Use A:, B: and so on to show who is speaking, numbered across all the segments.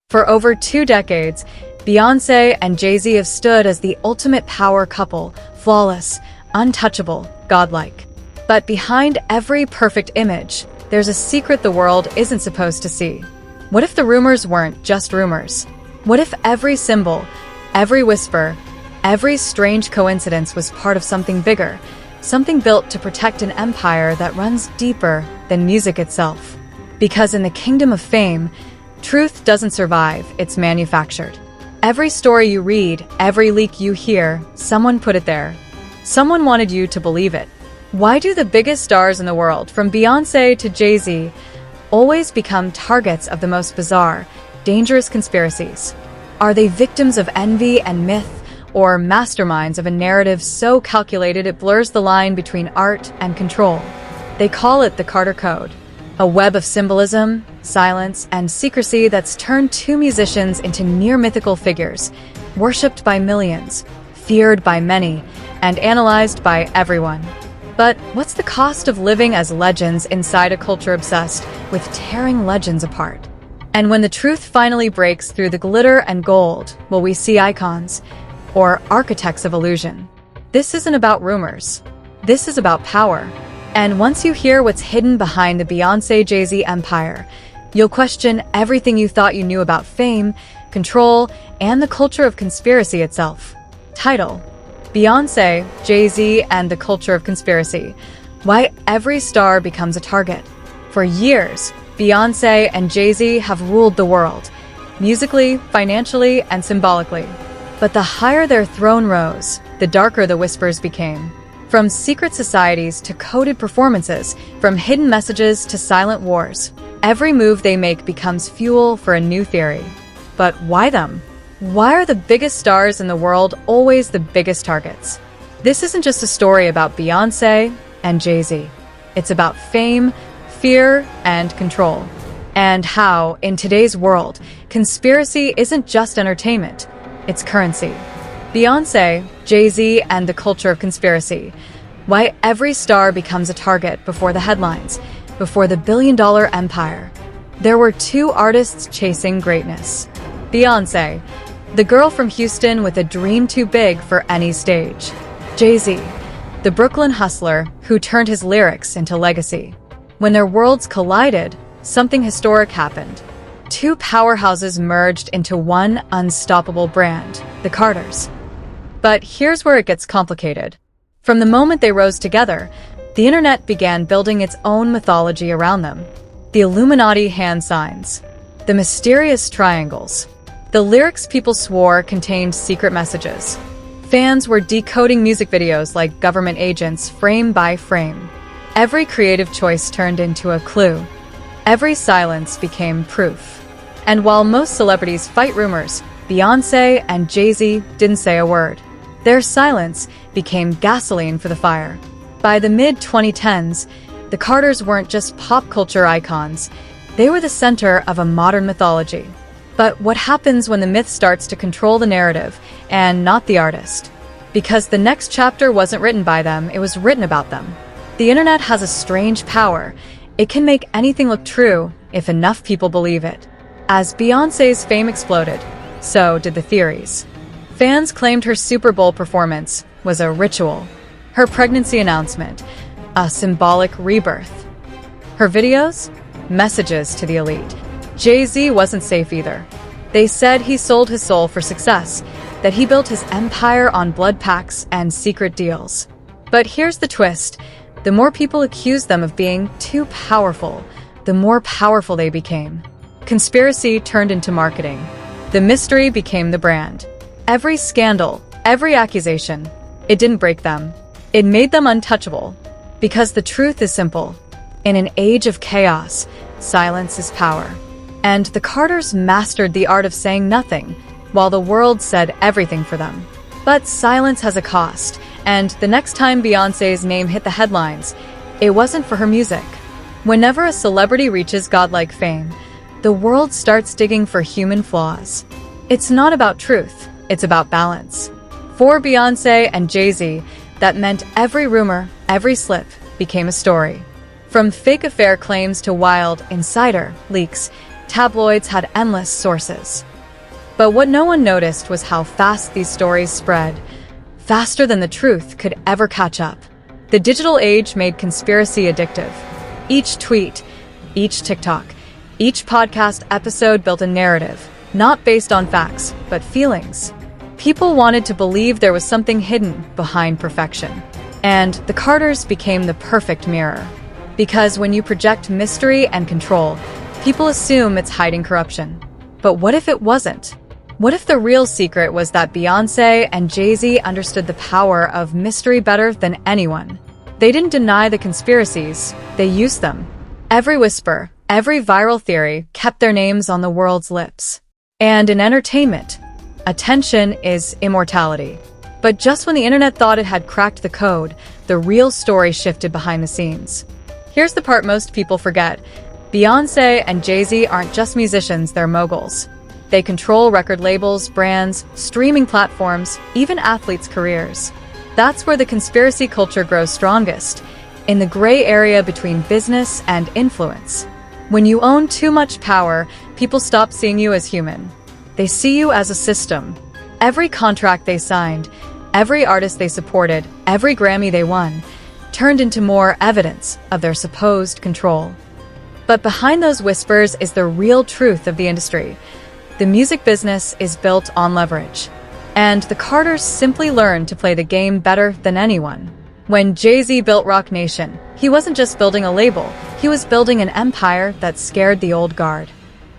A: For over 2 decades, Beyoncé and Jay-Z have stood as the ultimate power couple, flawless, untouchable, godlike. But behind every perfect image, there's a secret the world isn't supposed to see. What if the rumors weren't just rumors? What if every symbol, every whisper, every strange coincidence was part of something bigger, something built to protect an empire that runs deeper than music itself? Because in the kingdom of fame, truth doesn't survive, it's manufactured. Every story you read, every leak you hear, someone put it there. Someone wanted you to believe it. Why do the biggest stars in the world, from Beyoncé to Jay-Z, always become targets of the most bizarre, dangerous conspiracies? Are they victims of envy and myth, or masterminds of a narrative so calculated it blurs the line between art and control? They call it the Carter Code, a web of symbolism, silence, and secrecy that's turned two musicians into near-mythical figures, worshipped by millions, feared by many, and analyzed by everyone. But what's the cost of living as legends inside a culture obsessed with tearing legends apart? And when the truth finally breaks through the glitter and gold, will we see icons or architects of illusion? This isn't about rumors. This is about power. And once you hear what's hidden behind the Beyoncé-Jay-Z empire, you'll question everything you thought you knew about fame, control, and the culture of conspiracy itself. Title: Beyoncé, Jay-Z, and the Culture of Conspiracy. Why every star becomes a target. For years, Beyoncé and Jay-Z have ruled the world, musically, financially, and symbolically. But the higher their throne rose, the darker the whispers became. From secret societies to coded performances, from hidden messages to silent wars, every move they make becomes fuel for a new theory. But why them? Why are the biggest stars in the world always the biggest targets? This isn't just a story about Beyoncé and Jay-Z. It's about fame, fear, and control. And how, in today's world, conspiracy isn't just entertainment, it's currency. Beyoncé, Jay-Z, and the Culture of Conspiracy. Why every star becomes a target before the headlines, before the billion-dollar empire. There were two artists chasing greatness. Beyoncé, the girl from Houston with a dream too big for any stage. Jay-Z, the Brooklyn hustler who turned his lyrics into legacy. When their worlds collided, something historic happened. Two powerhouses merged into one unstoppable brand, the Carters. But here's where it gets complicated. From the moment they rose together, the internet began building its own mythology around them. The Illuminati hand signs, the mysterious triangles, the lyrics people swore contained secret messages. Fans were decoding music videos like government agents frame by frame. Every creative choice turned into a clue. Every silence became proof. And while most celebrities fight rumors, Beyoncé and Jay-Z didn't say a word. Their silence became gasoline for the fire. By the mid-2010s, the Carters weren't just pop culture icons. They were the center of a modern mythology. But what happens when the myth starts to control the narrative and not the artist? Because the next chapter wasn't written by them, it was written about them. The internet has a strange power. It can make anything look true if enough people believe it. As Beyoncé's fame exploded, so did the theories. Fans claimed her Super Bowl performance was a ritual. Her pregnancy announcement, a symbolic rebirth. Her videos? Messages to the elite. Jay-Z wasn't safe either. They said he sold his soul for success, that he built his empire on blood pacts and secret deals. But here's the twist. The more people accused them of being too powerful, the more powerful they became. Conspiracy turned into marketing. The mystery became the brand. Every scandal, every accusation, it didn't break them. It made them untouchable. Because the truth is simple. In an age of chaos, silence is power. And the Carters mastered the art of saying nothing, while the world said everything for them. But silence has a cost, and the next time Beyoncé's name hit the headlines, it wasn't for her music. Whenever a celebrity reaches godlike fame, the world starts digging for human flaws. It's not about truth, it's about balance. For Beyoncé and Jay-Z, that meant every rumor, every slip, became a story. From fake affair claims to wild insider leaks, Tabloids had endless sources. But what no one noticed was how fast these stories spread, faster than the truth could ever catch up. The digital age made conspiracy addictive. Each tweet, each TikTok, each podcast episode built a narrative, not based on facts, but feelings. People wanted to believe there was something hidden behind perfection. And the Carters became the perfect mirror. Because when you project mystery and control, people assume it's hiding corruption. But what if it wasn't? What if the real secret was that Beyoncé and Jay-Z understood the power of mystery better than anyone? They didn't deny the conspiracies, they used them. Every whisper, every viral theory kept their names on the world's lips. And in entertainment, attention is immortality. But just when the internet thought it had cracked the code, the real story shifted behind the scenes. Here's the part most people forget. Beyoncé and Jay-Z aren't just musicians, they're moguls. They control record labels, brands, streaming platforms, even athletes' careers. That's where the conspiracy culture grows strongest, in the gray area between business and influence. When you own too much power, people stop seeing you as human. They see you as a system. Every contract they signed, every artist they supported, every Grammy they won, turned into more evidence of their supposed control. But behind those whispers is the real truth of the industry. The music business is built on leverage. And the Carters simply learned to play the game better than anyone. When Jay-Z built Roc Nation, he wasn't just building a label, he was building an empire that scared the old guard.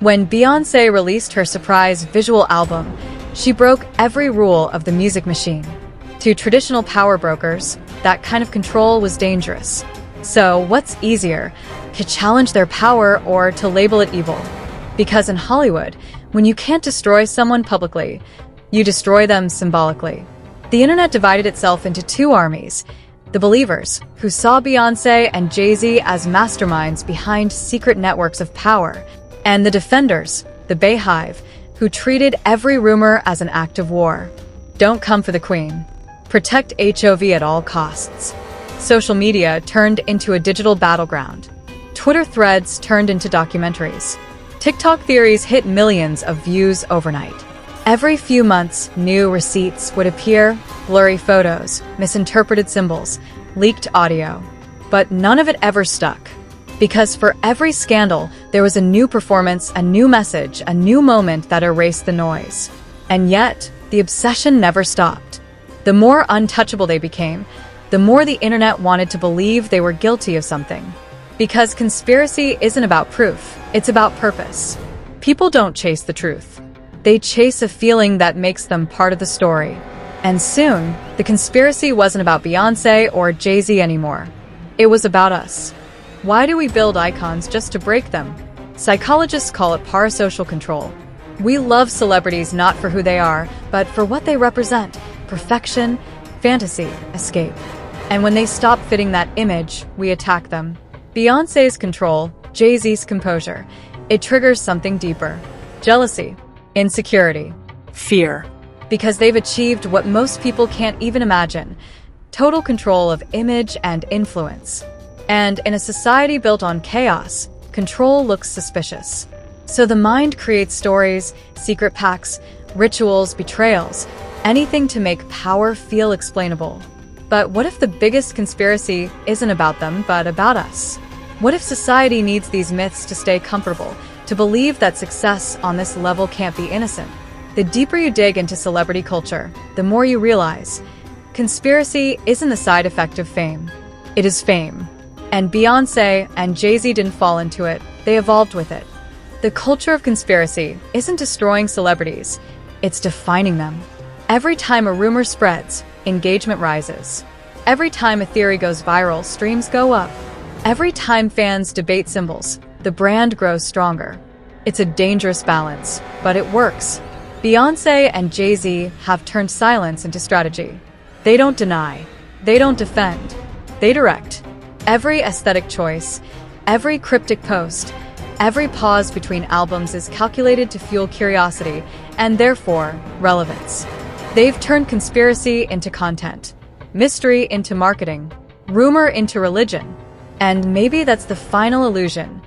A: When Beyoncé released her surprise visual album, she broke every rule of the music machine. To traditional power brokers, that kind of control was dangerous. So what's easier, to challenge their power or to label it evil? Because in Hollywood, when you can't destroy someone publicly, you destroy them symbolically. The internet divided itself into two armies: the believers, who saw Beyoncé and Jay-Z as masterminds behind secret networks of power, and the defenders, the Bayhive, who treated every rumor as an act of war. Don't come for the queen. Protect HOV at all costs. Social media turned into a digital battleground. Twitter threads turned into documentaries. TikTok theories hit millions of views overnight. Every few months, new receipts would appear, blurry photos, misinterpreted symbols, leaked audio. But none of it ever stuck. Because for every scandal, there was a new performance, a new message, a new moment that erased the noise. And yet, the obsession never stopped. The more untouchable they became, the more the internet wanted to believe they were guilty of something. Because conspiracy isn't about proof, it's about purpose. People don't chase the truth. They chase a feeling that makes them part of the story. And soon, the conspiracy wasn't about Beyoncé or Jay-Z anymore. It was about us. Why do we build icons just to break them? Psychologists call it parasocial control. We love celebrities not for who they are, but for what they represent: perfection, fantasy, escape. And when they stop fitting that image, we attack them. Beyoncé's control, Jay-Z's composure, it triggers something deeper: jealousy, insecurity, fear. Because they've achieved what most people can't even imagine: total control of image and influence. And in a society built on chaos, control looks suspicious. So the mind creates stories, secret pacts, rituals, betrayals, anything to make power feel explainable. But what if the biggest conspiracy isn't about them, but about us? What if society needs these myths to stay comfortable, to believe that success on this level can't be innocent? The deeper you dig into celebrity culture, the more you realize conspiracy isn't the side effect of fame. It is fame. And Beyoncé and Jay-Z didn't fall into it, they evolved with it. The culture of conspiracy isn't destroying celebrities, it's defining them. Every time a rumor spreads, engagement rises. Every time a theory goes viral, streams go up. Every time fans debate symbols, the brand grows stronger. It's a dangerous balance, but it works. Beyoncé and Jay-Z have turned silence into strategy. They don't deny. They don't defend. They direct. Every aesthetic choice, every cryptic post, every pause between albums is calculated to fuel curiosity and therefore relevance. They've turned conspiracy into content, mystery into marketing, rumor into religion. And maybe that's the final illusion.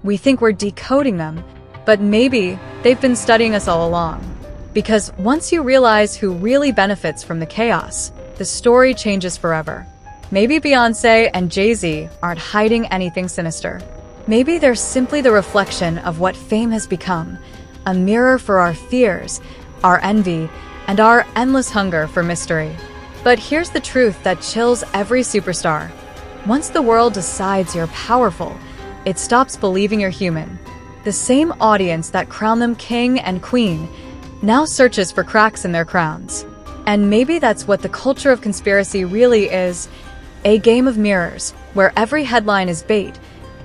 A: We think we're decoding them, But maybe they've been studying us all along. Because once you realize who really benefits from the chaos, the story changes forever. Maybe Beyoncé and Jay-Z aren't hiding anything sinister. Maybe they're simply the reflection of what fame has become, a mirror for our fears, our envy, and our endless hunger for mystery. But here's the truth that chills every superstar. Once the world decides you're powerful, it stops believing you're human. The same audience that crowned them king and queen now searches for cracks in their crowns. And maybe that's what the culture of conspiracy really is, a game of mirrors, where every headline is bait,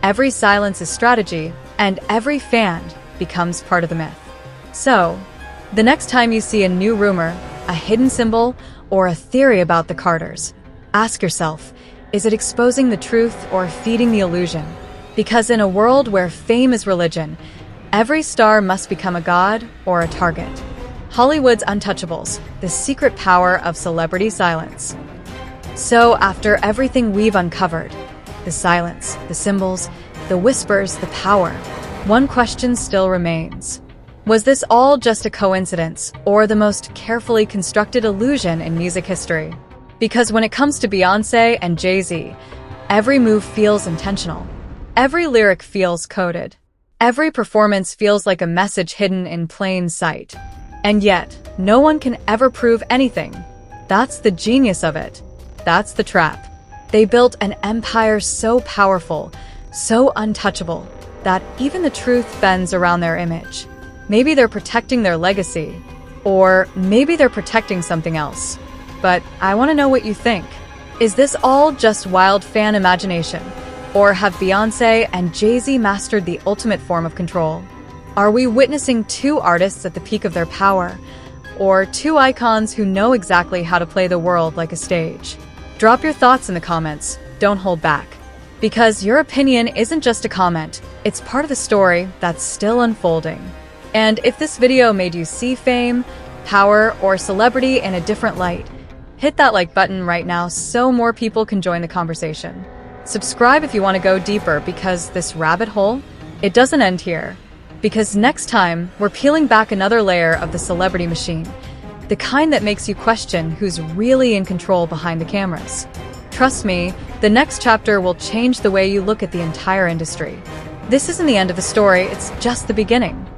A: every silence is strategy, and every fan becomes part of the myth. So, the next time you see a new rumor, a hidden symbol, or a theory about the Carters, ask yourself, is it exposing the truth or feeding the illusion? Because in a world where fame is religion, every star must become a god or a target. Hollywood's untouchables, the secret power of celebrity silence. So after everything we've uncovered, the silence, the symbols, the whispers, the power, one question still remains. Was this all just a coincidence or the most carefully constructed illusion in music history? Because when it comes to Beyoncé and Jay-Z, every move feels intentional. Every lyric feels coded. Every performance feels like a message hidden in plain sight. And yet, no one can ever prove anything. That's the genius of it. That's the trap. They built an empire so powerful, so untouchable, that even the truth bends around their image. Maybe they're protecting their legacy, or maybe they're protecting something else. But I want to know what you think. Is this all just wild fan imagination? Or have Beyoncé and Jay-Z mastered the ultimate form of control? Are we witnessing two artists at the peak of their power? Or two icons who know exactly how to play the world like a stage? Drop your thoughts in the comments. Don't hold back. Because your opinion isn't just a comment, it's part of the story that's still unfolding. And if this video made you see fame, power, or celebrity in a different light, hit that like button right now so more people can join the conversation. Subscribe if you want to go deeper, because this rabbit hole, it doesn't end here. Because next time, we're peeling back another layer of the celebrity machine, the kind that makes you question who's really in control behind the cameras. Trust me, the next chapter will change the way you look at the entire industry. This isn't the end of the story, it's just the beginning.